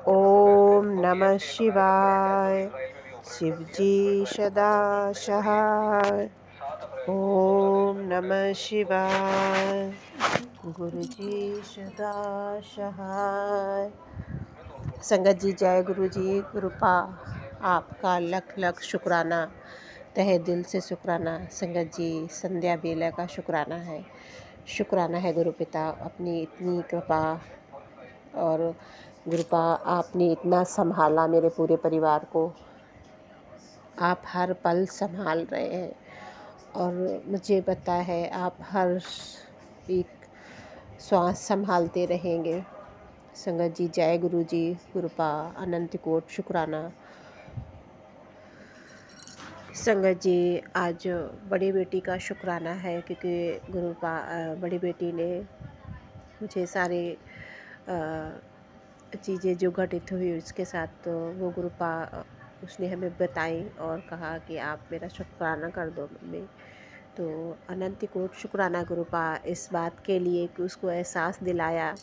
ओम नमः शिवाय। शिवजी सदा सहाय। ओम नमः शिवाय। गुरुजी सदा सहाय। संगत जी, जय गुरु जी। कृपा आपका लख लख शुक्राना, तहे दिल से शुक्राना। संगत जी, संध्या बेला का शुक्राना है। शुक्राना है गुरु पिता, अपनी इतनी कृपा। और गुरुपा, आपने इतना संभाला मेरे पूरे परिवार को। आप हर पल संभाल रहे हैं और मुझे पता है आप हर एक श्वास संभालते रहेंगे। संगत जी, जय गुरु जी। गुरुपा अनंत कोट शुक्राना। संगत जी, आज बड़ी बेटी का शुक्राना है क्योंकि बड़ी बेटी ने मुझे सारे चीज़ें जो घटित हुई उसके साथ, तो वो गुरुपा उसने हमें बताई और कहा कि आप मेरा शुक्राना कर दो मम्मी। तो अनंत कोट शुक्राना गुरुपा इस बात के लिए कि उसको एहसास दिलाया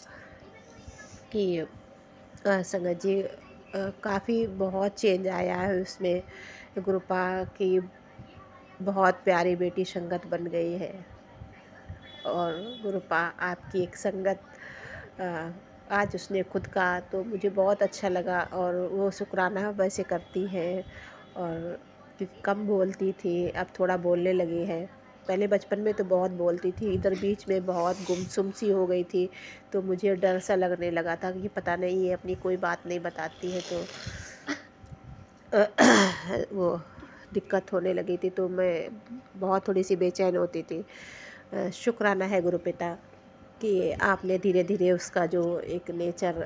कि संगत जी, काफ़ी बहुत चेंज आया है उसमें। गुरुपा की बहुत प्यारी बेटी संगत बन गई है। और गुरुपा आपकी एक संगत अ, आज उसने खुद कहा तो मुझे बहुत अच्छा लगा। और वो शुक्राना वैसे करती है और क्योंकि कम बोलती थी, अब थोड़ा बोलने लगी है। पहले बचपन में तो बहुत बोलती थी, इधर बीच में बहुत गुमसुम सी हो गई थी। तो मुझे डर सा लगने लगा था कि पता नहीं ये अपनी कोई बात नहीं बताती है, तो वो दिक्कत होने लगी थी, तो मैं बहुत थोड़ी सी बेचैन होती थी। शुक्राना है गुरु पिता कि आपने धीरे धीरे उसका जो एक नेचर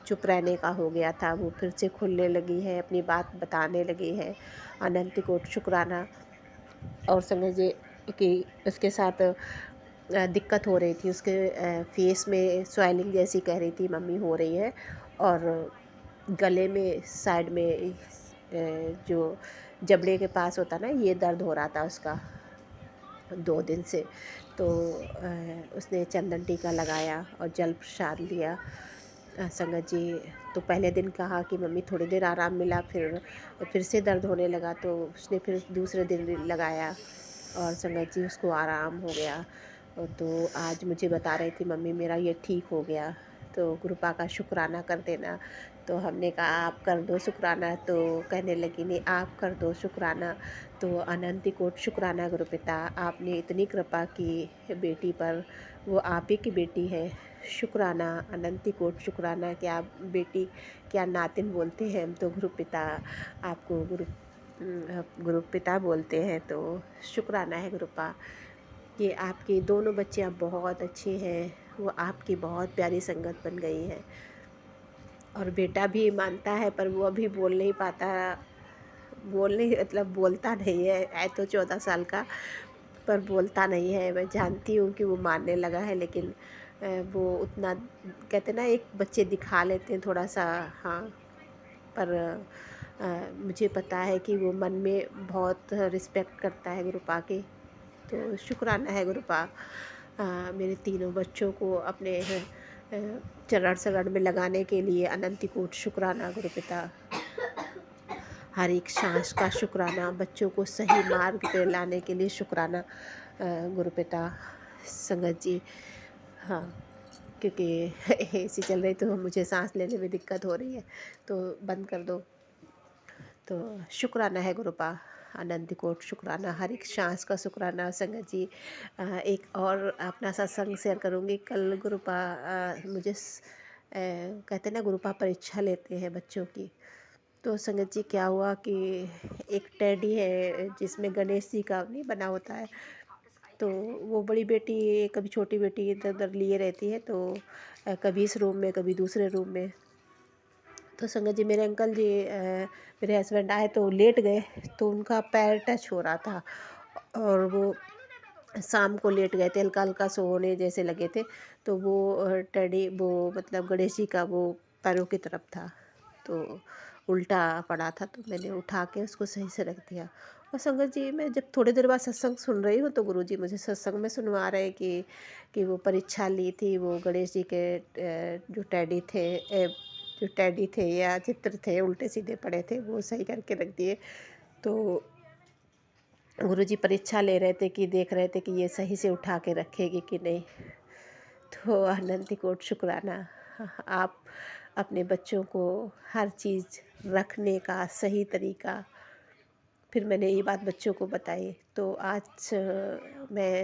चुप रहने का हो गया था वो फिर से खुलने लगी है, अपनी बात बताने लगी है। अनंत कोट शुक्राना। और समझिए कि उसके साथ दिक्कत हो रही थी, उसके फेस में स्वेलिंग जैसी कह रही थी मम्मी हो रही है। और गले में साइड में जो जबड़े के पास होता ना, ये दर्द हो रहा था उसका 2 दिन से। तो उसने चंदन टीका लगाया और जल प्रसाद लिया। संगत जी, तो पहले दिन कहा कि मम्मी थोड़ी देर आराम मिला, फिर से दर्द होने लगा, तो उसने फिर दूसरे दिन भी लगाया और संगत जी उसको आराम हो गया। तो आज मुझे बता रही थी मम्मी मेरा ये ठीक हो गया, तो कृपा का शुक्राना कर देना। तो हमने कहा आप कर दो शुक्राना, तो कहने लगी नहीं आप कर दो शुक्राना। तो अनंत कोट शुक्राना गुरु पिता, आपने इतनी कृपा की बेटी पर, वो आप ही की बेटी है। शुक्राना अनंत कोट शुक्राना। क्या बेटी, क्या नातिन बोलते हैं हम तो गुरु पिता, आपको गुरु पिता बोलते हैं। तो शुक्राना है गुरुपा कि आपकी दोनों बच्चियां बहुत अच्छी हैं, वो आपकी बहुत प्यारी संगत बन गई है। और बेटा भी मानता है पर वो अभी बोल नहीं पाता, बोलने मतलब बोलता नहीं है तो 14 साल का, पर बोलता नहीं है। मैं जानती हूँ कि वो मानने लगा है, लेकिन वो उतना कहते ना एक बच्चे दिखा लेते हैं थोड़ा सा। हाँ, पर मुझे पता है कि वो मन में बहुत रिस्पेक्ट करता है गुरुपा की। तो शुक्राना है गुरुपा, मेरे तीनों बच्चों को अपने चरण शरण में लगाने के लिए अनंत कोट शुक्राना गुरुपिता। हर एक सांस का शुक्राना, बच्चों को सही मार्ग पे लाने के लिए शुक्राना गुरुपिता। संगत जी, हाँ, क्योंकि एसी चल रही तो मुझे सांस लेने में दिक्कत हो रही है, तो बंद कर दो। तो शुक्राना है गुरुपा, आनंद कोट शुक्राना, हर एक सांस का शुक्राना। संगत जी, एक और अपना सत्संग शेयर करूँगी। कल गुरुपा मुझे कहते ना गुरुपा परीक्षा लेते हैं बच्चों की। तो संगत जी क्या हुआ कि एक टेडी है जिसमें गणेश जी का नहीं बना होता है, तो वो बड़ी बेटी कभी छोटी बेटी इधर उधर लिए रहती है, तो कभी इस रूम में कभी दूसरे रूम में। तो संगत जी, मेरे अंकल जी मेरे हस्बैंड आए तो लेट गए, तो उनका पैर टच हो रहा था और वो शाम को लेट गए थे, हल्का हल्का सोने जैसे लगे थे। तो वो टेडी वो मतलब गणेश जी का वो पैरों की तरफ था, तो उल्टा पड़ा था, तो मैंने उठा के उसको सही से रख दिया। और संगत जी, मैं जब थोड़ी देर बाद सत्संग सुन रही हूँ तो गुरु जी मुझे सत्संग में सुनवा रहे हैं कि वो परीक्षा ली थी, वो गणेश जी के जो टेडी थे जो टेडी थे या चित्र थे उल्टे सीधे पड़े थे वो सही करके रख दिए। तो गुरुजी परीक्षा ले रहे थे कि देख रहे थे कि ये सही से उठा के रखेगी कि नहीं। तो अनंत कोट शुक्राना, आप अपने बच्चों को हर चीज़ रखने का सही तरीका, फिर मैंने ये बात बच्चों को बताई। तो आज मैं